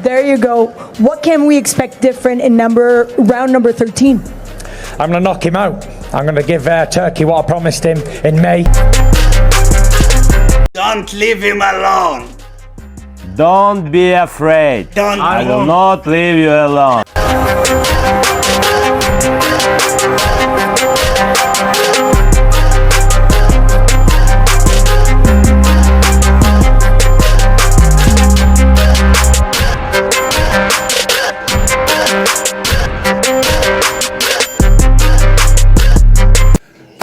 There you go. What can we expect different in round number 13? I'm going to knock him out. I'm going to give Turkey what I promised him in May. Don't leave him alone. Don't be afraid. I will not leave you alone.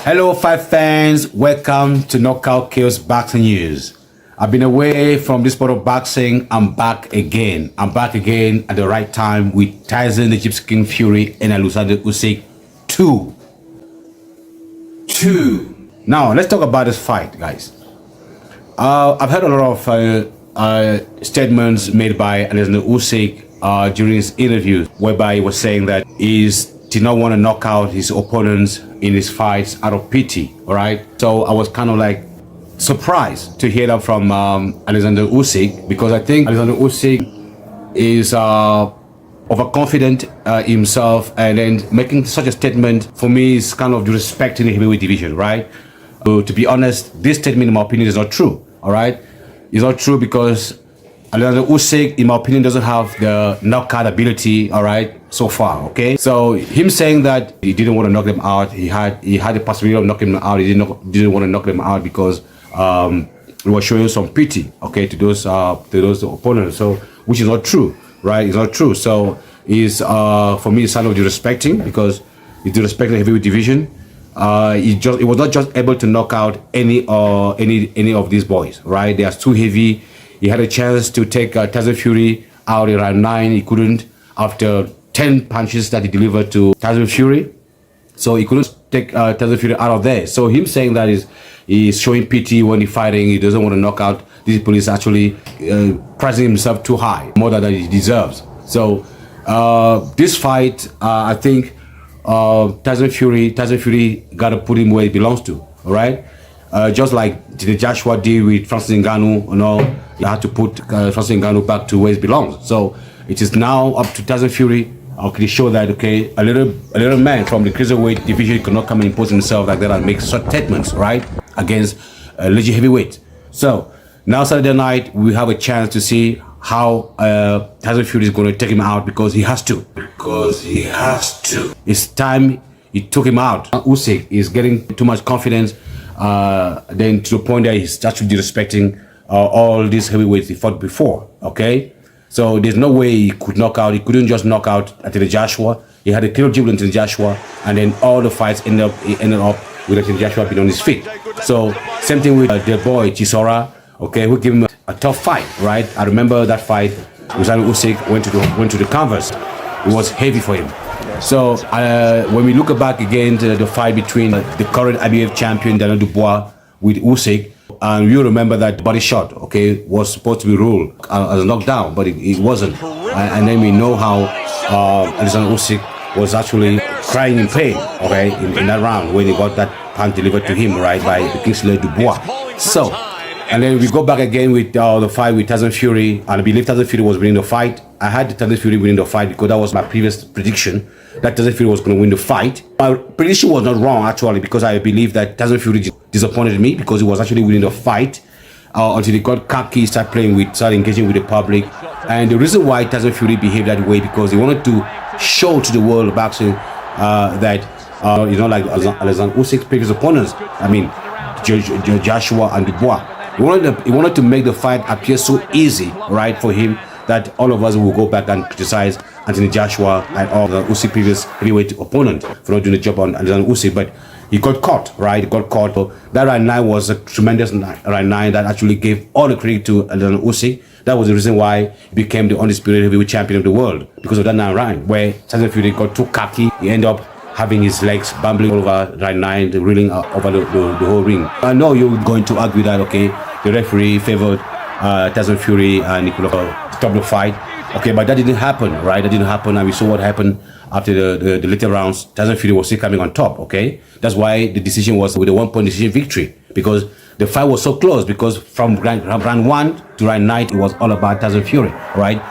Hello fight fans, welcome to Knockout Chaos Boxing News. I've been away from this sport of boxing. I'm back again. I'm back again at the right time with Tyson, the Gypsy King Fury, and Usyk 2. Now let's talk about this fight, guys. I've heard a lot of statements made by Usyk during his interviews, whereby he was saying that he did not want to knock out his opponents in his fights out of pity. All right, so I was kind of like surprised to hear that from Usyk, because I think Usyk is overconfident himself, and then making such a statement for me is kind of disrespecting the heavyweight division, right? So, to be honest, this statement, in my opinion, is not true. All right, it's not true because Usyk, in my opinion, doesn't have the knockout ability, all right, so far, okay? So him saying that he didn't want to knock them out, he had the possibility of knocking them out, he didn't want to knock them out because he was showing some pity, okay, to those opponents, so which is not true, right? It's not true. So it's for me, it's kind of disrespecting, because he's disrespecting the heavyweight division. He was not just able to knock out any of these boys, right? They are too heavy. He had a chance to take Tyson Fury out in round 9. He couldn't, after 10 punches that he delivered to Tyson Fury. So he couldn't take Tyson Fury out of there. So him saying that he's showing pity when he's fighting, he doesn't want to knock out these people, is actually pricing himself too high, more than he deserves. So this fight, I think Tyson Fury got to put him where he belongs to, all right? Just like the Joshua did with Francis Ngannou, you know, you had to put Francis Ngannou back to where he belongs. So it is now up to Tyson Fury to show that, okay, a little man from the cruiserweight division cannot come and impose himself like that and make such statements, right, against a legit heavyweight. So now Saturday night we have a chance to see how Tyson Fury is going to take him out, because he has to. It's time he took him out. Usyk is getting too much confidence. Then to the point that he's actually disrespecting all these heavyweights he fought before, okay? So there's no way he could knock out. He couldn't just knock out Anthony Joshua. He had a clear jubilant in Joshua, and then all the fights ended up with Anthony Joshua being on his feet. So same thing with their boy Chisora, okay, who gave him a tough fight, right? I remember that fight. Usyk went to the canvas. It was heavy for him. So when we look back again to the fight between the current IBF champion Daniel Dubois with Usyk, and you remember that body shot, okay, was supposed to be ruled as a knockdown, but it wasn't. And then we know how Alexander Usyk was actually crying in pain, okay, in that round when he got that punch delivered to him, right, by the Kingslayer Dubois. So, and then we go back again with the fight with Tyson Fury, and I believe Tyson Fury was winning the fight. I had Tyson Fury winning the fight because that was my previous prediction, that Tyson Fury was going to win the fight. My prediction was not wrong, actually, because I believe that Tyson Fury disappointed me, because he was actually winning the fight until he got cocky, started engaging with the public. And the reason why Tyson Fury behaved that way, because he wanted to show to the world of boxing that, like Alexander Usyk's previous opponents, I mean, Joshua and Dubois, he wanted to make the fight appear so easy, right, for him, that all of us will go back and criticize Anthony Joshua and all the Usyk previous heavyweight opponent for not doing the job on Alexander Usyk. But he got caught, right? He got caught. So that round 9 was a tremendous round 9 that actually gave all the credit to Alexander Usyk. That was the reason why he became the undisputed heavyweight champion of the world, because of that 9 round, where Tyson Fury got too cocky. He ended up having his legs bumbling all over round 9, reeling over the whole ring. I know you're going to argue that, okay, the referee favored Tyson Fury and Nicola to stop the fight. Okay, but that didn't happen, right? That didn't happen, and we saw what happened after the later rounds. Tyson Fury was still coming on top, okay? That's why the decision was with a 1-point decision victory, because the fight was so close, because from round 1 to round 9, it was all about Tyson Fury, right?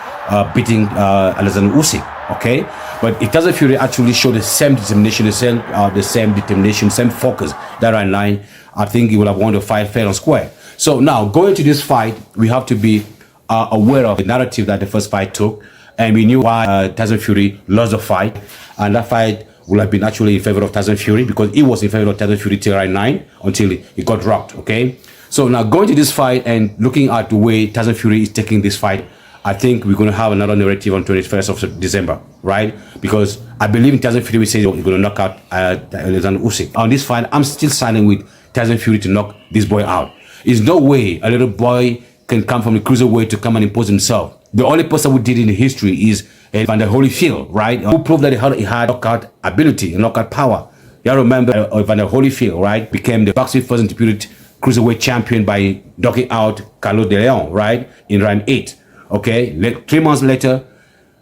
beating Alexander Usyk. Okay, but if Tyson Fury actually showed the same determination, the same determination, same focus that right line, I think he would have won the fight fair and square. So now going to this fight, we have to be aware of the narrative that the first fight took, and we knew why Tyson Fury lost the fight, and that fight would have been actually in favor of Tyson Fury because he was in favor of Tyson Fury till right 9 until he got rocked. Okay, so now going to this fight and looking at the way Tyson Fury is taking this fight, I think we're going to have another narrative on 21st of December, right? Because I believe in Tyson Fury, we say he's going to knock out Alexander Usyk. On this fight, I'm still signing with Tyson Fury to knock this boy out. There's no way a little boy can come from the cruiserweight to come and impose himself. The only person who did it in history is Evander Holyfield, right? Who proved that he had knockout ability, knockout power. You remember Evander Holyfield, right? Became the boxing first undisputed cruiserweight champion by knocking out Carlos de Leon, right? In round 8. Okay, 3 months later,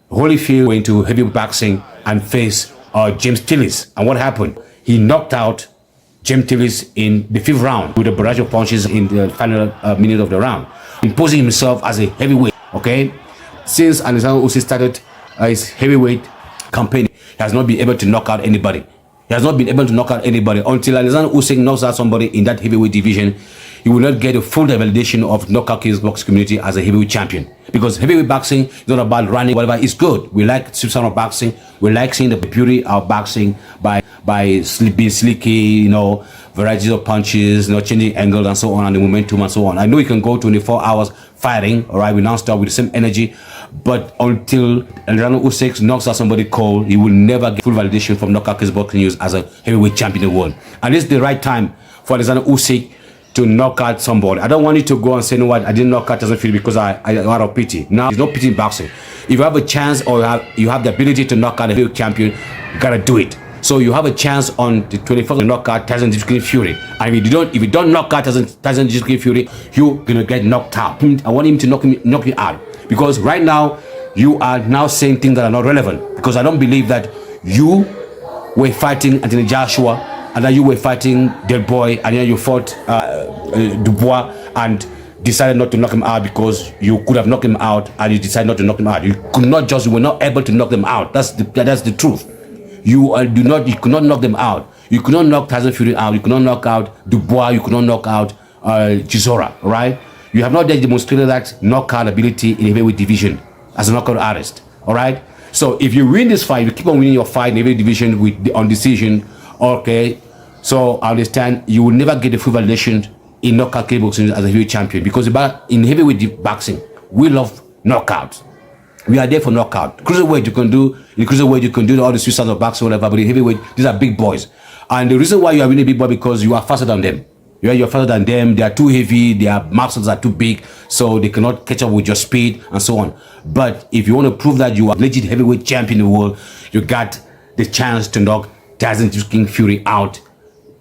Holyfield went to heavyweight boxing and faced James Tillis. And what happened? He knocked out James Tillis in the 5th round with a barrage of punches in the final minute of the round, imposing himself as a heavyweight. Okay, since Alexander Usyk started his heavyweight campaign, he has not been able to knock out anybody. He has not been able to knock out anybody until Alexander Usyk knocks out somebody in that heavyweight division. He will not get a full validation of knockout boxing community as a heavyweight champion, because heavyweight boxing is not about running whatever. It's good. We like sound of boxing. We like seeing the beauty of boxing by being slicky, varieties of punches, changing angles and so on, and the momentum and so on. I know you can go 24 hours fighting, all right, we non-stop with the same energy, but until Alexander Usyk knocks out somebody cold, he will never get full validation from knockout boxing news as a heavyweight champion in the world. And this is the right time for Alexander Usyk to knock out somebody. I don't want you to go and say, no, what, I didn't knock out Tyson Fury because I out of pity. Now, there's no pity in boxing. If you have a chance or you have the ability to knock out a heavyweight champion, you gotta do it. So you have a chance on the 21st to knock out Tyson Fury. And if you don't knock out Tyson Fury, you're gonna get knocked out. I want him to knock you out, because right now you are now saying things that are not relevant. Because I don't believe that you were fighting Anthony Joshua, and then you were fighting Del Boy, and then you fought Dubois and decided not to knock him out because you could have knocked him out, and you decided not to knock him out. You were not able to knock them out. That's the truth. You could not knock them out. You could not knock Tyson Fury out. You could not knock out Dubois. You could not knock out Chisora, right? You have not yet demonstrated that knockout ability in the heavyweight division as a knockout artist, all right? So if you win this fight, you keep on winning your fight in the heavyweight division on decision, okay? So I understand you will never get the full validation in knockout boxing as a heavyweight champion, because in heavyweight boxing, we love knockouts. We are there for knockout. Cruiserweight you can do all the suicides of boxing, whatever, but in heavyweight, these are big boys. And the reason why you are winning big boy, because you are faster than them. You're faster than them, they are too heavy, their muscles are too big, so they cannot catch up with your speed and so on. But if you want to prove that you are legit heavyweight champion in the world, you got the chance to knock Tyson Fury out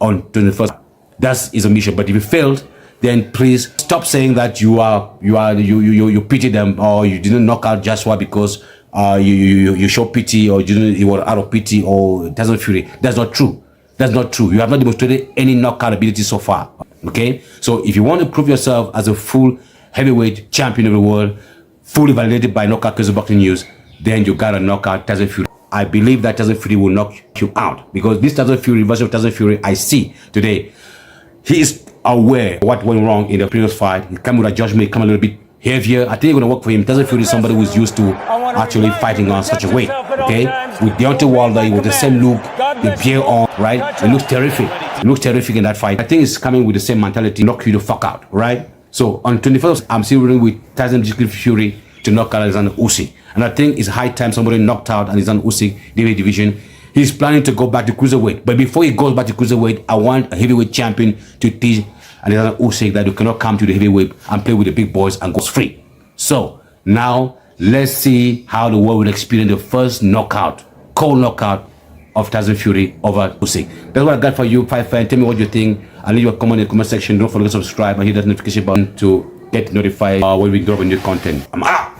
on 21st. That is a mission. But if you failed, then please stop saying that you pity them, or you didn't knock out Joshua because you show pity, or you were out of pity, or Tyson Fury. That's not true. That's not true. You have not demonstrated any knockout ability so far. Okay? So if you want to prove yourself as a full heavyweight champion of the world, fully validated by knockout boxing news, then you gotta knock out Tyson Fury. I believe that Tyson Fury will knock you out, because this Tyson Fury version of Tyson Fury I see today, he is aware of what went wrong in the previous fight. He came with a judgment, he came a little bit heavier. I think it's going to work for him. Tyson Fury is somebody who's used to actually fighting on such a weight. Okay? With Deontay Wilder, he was the same look, the beer on, right? He looks terrific. He looks terrific in that fight. I think he's coming with the same mentality, knock you the fuck out, right? So on 21st, I'm still running with Tyson Fury to knock out Alexander Usyk. And I think it's high time somebody knocked out Alexander Usyk, the heavyweight division. He's planning to go back to cruiserweight. But before he goes back to cruiserweight, I want a heavyweight champion to teach Alexander Usyk that you cannot come to the heavyweight and play with the big boys and go free. So now let's see how the world will experience the first knockout, cold knockout of Tyson Fury over Usyk. That's what I got for you, fight fan. Tell me what you think. I'll leave your comment in the comment section. Don't forget to subscribe and hit that notification button to get notified when we drop a new content. I'm out.